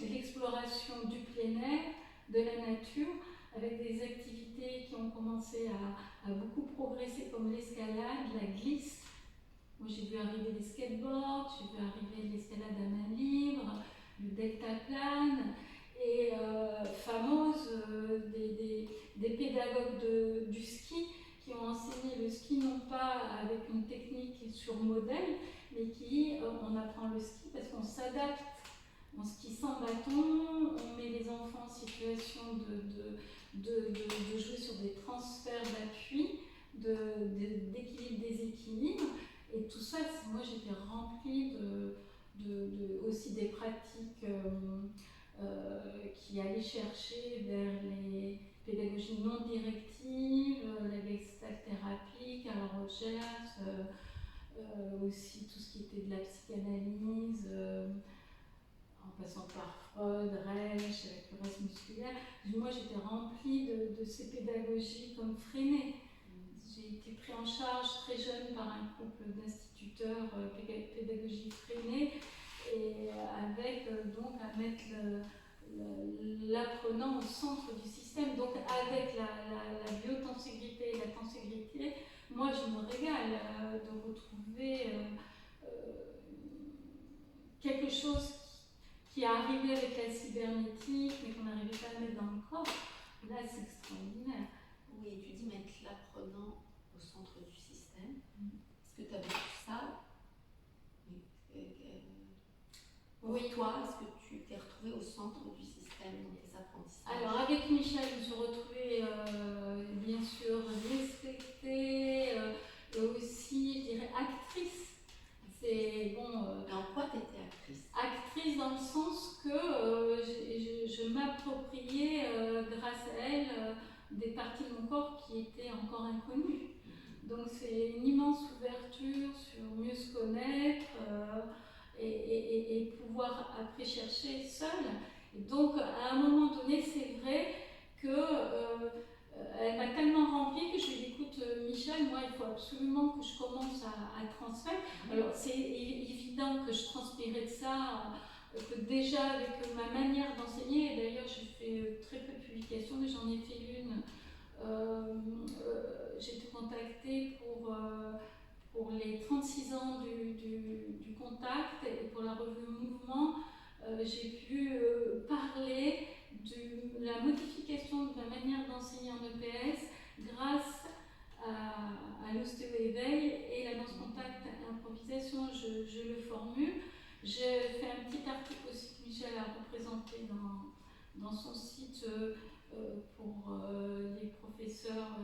l'exploration du plein air, de la nature, avec des activités qui ont commencé à beaucoup progresser comme l'escalade, la glisse. Moi j'ai vu arriver les skateboards, j'ai vu arriver l'escalade à main libre, le deltaplane, et fameuses des pédagogues du ski qui ont enseigné le ski non pas avec une technique sur modèle, mais qui, on apprend le ski parce qu'on s'adapte. On skie sans bâton, on met les enfants en situation de jouer sur des transferts d'appui, d'équilibre-déséquilibre. Et tout ça, moi j'étais remplie aussi des pratiques qui allaient chercher vers les pédagogies non directives, la gestalt-thérapie, Carl Rogers, aussi tout ce qui était de la psychanalyse, en passant par Freud, Rey, l'AEH avec le reste musculaire, moi j'étais remplie de ces pédagogies comme freinées. J'ai été pris en charge très jeune par un couple d'instituteurs pédagogie freinée, et avec donc à mettre l'apprenant au centre du système. Donc avec la biotenségrité et la tenségrité, moi je me régale de retrouver quelque chose qui est arrivé avec la cybernétique, mais qu'on n'arrivait pas à mettre dans le corps. Là, c'est extraordinaire. Oui, tu dis mettre l'apprenant au centre du système. Est-ce que tu as vécu ça? Oui, toi, est-ce que tu t'es retrouvée au centre du système dans tes apprentissages? Alors, avec Michel, je me suis retrouvée, bien sûr, respectée, et aussi, je dirais, actrice. C'est bon. Et en quoi tu étais actrice? Actrice dans le sens que je m'appropriais, grâce à elle, des parties de mon corps qui étaient encore inconnues. Donc c'est une immense ouverture sur mieux se connaître et pouvoir après chercher seule. Et donc à un moment donné, c'est vrai que elle m'a tellement remplie que je lui ai dit, écoute Michel, moi il faut absolument que je commence à transmettre. Alors c'est évident que je transpirais de ça, que déjà avec ma manière d'enseigner, et d'ailleurs j'ai fait très peu de publications, mais j'en ai fait une. J'ai été contactée pour les 36 ans du contact et pour la revue Mouvement. J'ai pu parler de la modification de ma manière d'enseigner en EPS grâce à l'ostéo-éveil et la danse contact improvisation. Je le formule. J'ai fait un petit article aussi que Michel a représenté dans son site pour les professeurs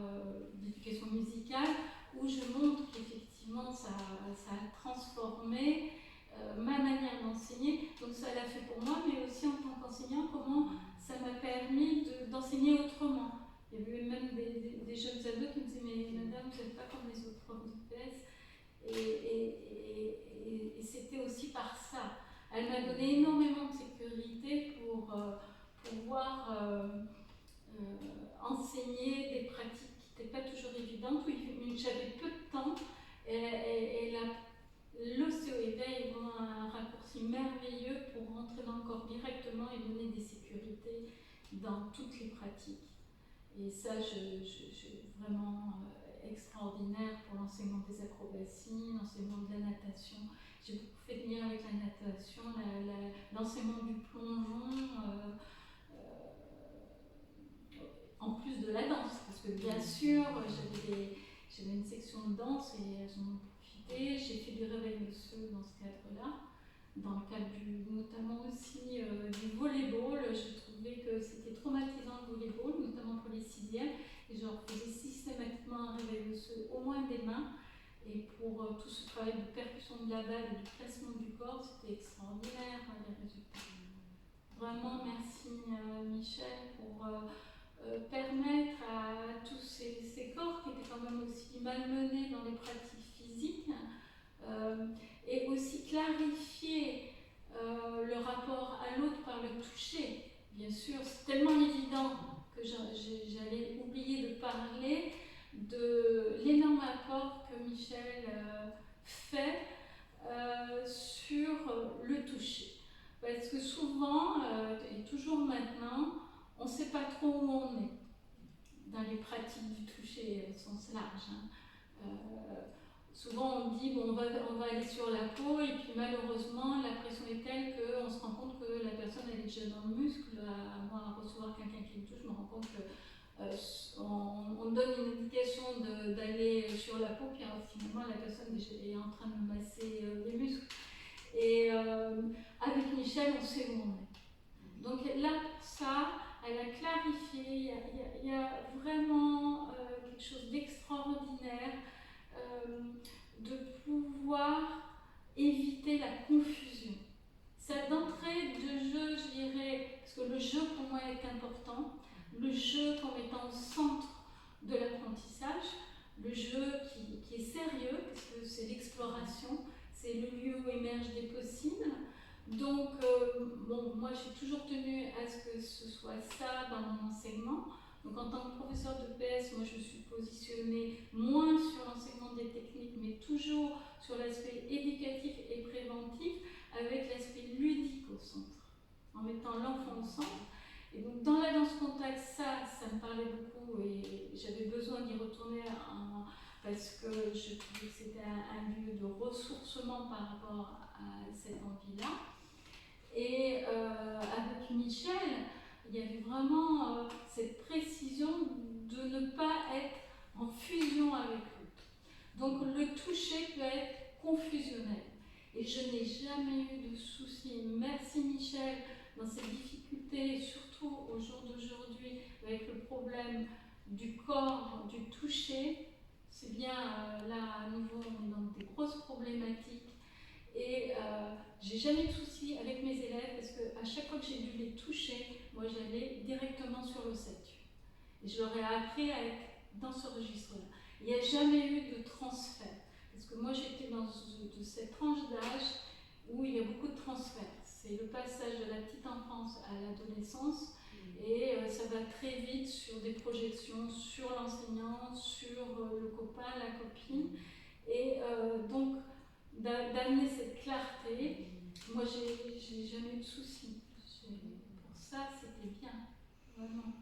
d'éducation musicale, où je montre qu'effectivement ça a transformé ma manière d'enseigner. Donc ça l'a fait pour moi, mais aussi en tant qu'enseignant, comment ça m'a permis d'enseigner autrement. Il y avait même des jeunes ados qui me disaient, mais madame, vous n'êtes pas comme les autres profs d'EPS. Et c'était aussi par ça. Elle m'a donné énormément de sécurité pour pouvoir enseigner des pratiques qui n'étaient pas toujours évidentes, où j'avais peu de temps, et l'ostéo-éveil est vraiment un raccourci merveilleux pour rentrer dans le corps directement et donner des sécurités dans toutes les pratiques. Et ça, vraiment extraordinaire pour l'enseignement des acrobaties, l'enseignement de la natation. J'ai beaucoup fait de lien avec la natation, l'enseignement du plongeon, en plus de la danse, parce que bien sûr, j'avais une section de danse et elles en ont profité. J'ai fait du réveil osseux dans ce cadre-là, dans le cadre notamment aussi du volleyball. Je trouvais que c'était traumatisant le volleyball, notamment pour les sixièmes, et je leur faisais systématiquement un réveil osseux, au moins des mains. Et pour tout ce travail de percussion de la balle et de placement du corps, c'était extraordinaire, les résultats. Vraiment, merci Michel pour permettre à tous ces corps qui étaient quand même aussi malmenés dans les pratiques physiques, et aussi clarifier le rapport à l'autre par le toucher. Bien sûr, c'est tellement évident que j'allais oublier de parler de l'énorme apport que Michel fait sur le toucher. Parce que souvent, et toujours maintenant, on ne sait pas trop où on est dans les pratiques du toucher au sens large. Souvent on dit bon, on va aller sur la peau, et puis malheureusement la pression est telle qu'on se rend compte que la personne elle est déjà dans le muscle. Moi, à recevoir quelqu'un qui me touche, je me rends compte que on donne une indication d'aller sur la peau, puis finalement la personne est en train de masser les muscles. Et avec Michel, on sait où on est. Donc là, pour ça, elle a clarifié, il y a vraiment quelque chose d'extraordinaire, de pouvoir éviter la confusion. Ça d'entrée de jeu, je dirais, parce que le jeu pour moi est important, le jeu comme étant au centre de l'apprentissage, le jeu qui est sérieux, parce que c'est l'exploration, c'est le lieu où émergent des possibles. Donc, bon, moi j'ai toujours tenu à ce que ce soit ça dans mon enseignement. Donc en tant que professeur de PS, moi je suis positionnée moins sur l'enseignement des techniques, mais toujours sur l'aspect éducatif et préventif, avec l'aspect ludique au centre, en mettant l'enfant au centre. Et donc dans la danse contact, ça me parlait beaucoup et j'avais besoin d'y retourner parce que je trouvais que c'était un lieu de ressourcement par rapport à cette envie-là. Et avec Michel, il y avait vraiment cette précision de ne pas être en fusion avec l'autre. Donc le toucher peut être confusionnel. Et je n'ai jamais eu de soucis. Merci Michel, dans ces difficultés, surtout au jour d'aujourd'hui, avec le problème du corps, du toucher. C'est bien, là à nouveau, on est dans des grosses problématiques. Et j'ai jamais eu de soucis avec mes élèves parce qu'à chaque fois que j'ai dû les toucher, moi j'allais directement sur l'ossature. Et je leur ai appris à être dans ce registre-là. Il n'y a jamais eu de transfert. Parce que moi j'étais dans cette tranche d'âge où il y a beaucoup de transferts. C'est le passage de la petite enfance à l'adolescence et ça va très vite sur des projections, sur l'enseignant, sur le copain, la copine. Et donc d'amener cette clarté, moi j'ai jamais eu de soucis. Pour ça c'était bien, vraiment.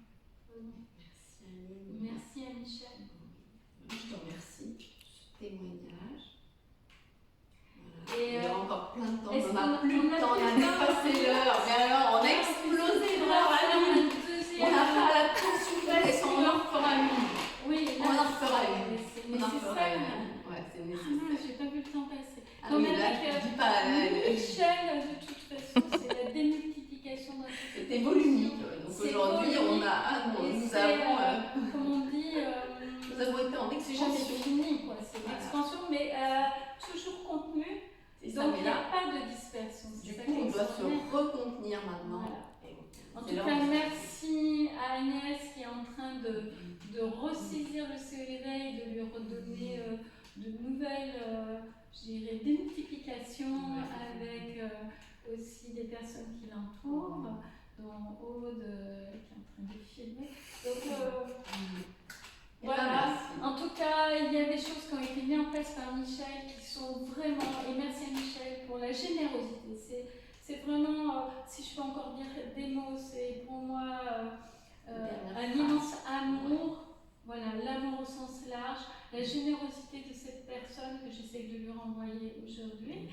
Merci Aline. Merci à Michel. Je te remercie pour ce témoignage. Voilà. Et il y a encore plein de temps, on n'a plus le temps, on a dépassé l'heure. Mais alors on a explosé l'heure à Aline. On a fait la consultation, on en fera une. Oui, on en fera une. C'est nécessaire. Ouais, c'est nécessaire. J'ai pas vu le temps passer. Ah oui, là, je dis pas. Michel, de toute façon, c'est la démultiplication d'un société. C'était volumique. Donc aujourd'hui, on a. Nous avons. Comme on dit. Nous avons été en C'est expansion. jamais fini, quoi. C'est une expansion, mais toujours contenue. Donc il n'y a pas de dispersion. Du coup, on doit se recontenir maintenant. Voilà. En tout cas, merci à Agnès qui est en train de ressaisir le CEV, de lui redonner de nouvelles, je dirais, démultiplications avec aussi des personnes qui l'entourent, dont Aude qui est en train de filmer. Donc, voilà, en tout cas, il y a des choses qui ont été mises en place par Michel qui sont vraiment, et merci à Michel pour la générosité. C'est vraiment, si je peux encore dire des mots, c'est pour moi un immense amour, voilà, l'amour au sens large, la générosité de cette personne que j'essaie de lui renvoyer aujourd'hui.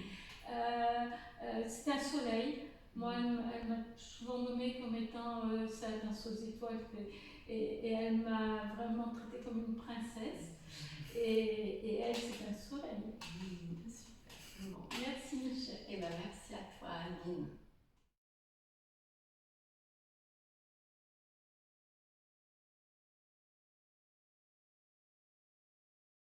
C'est un soleil. Moi, elle m'a souvent nommée comme étant sa danse aux étoiles. Et elle m'a vraiment traitée comme une princesse. Et elle, c'est un soleil.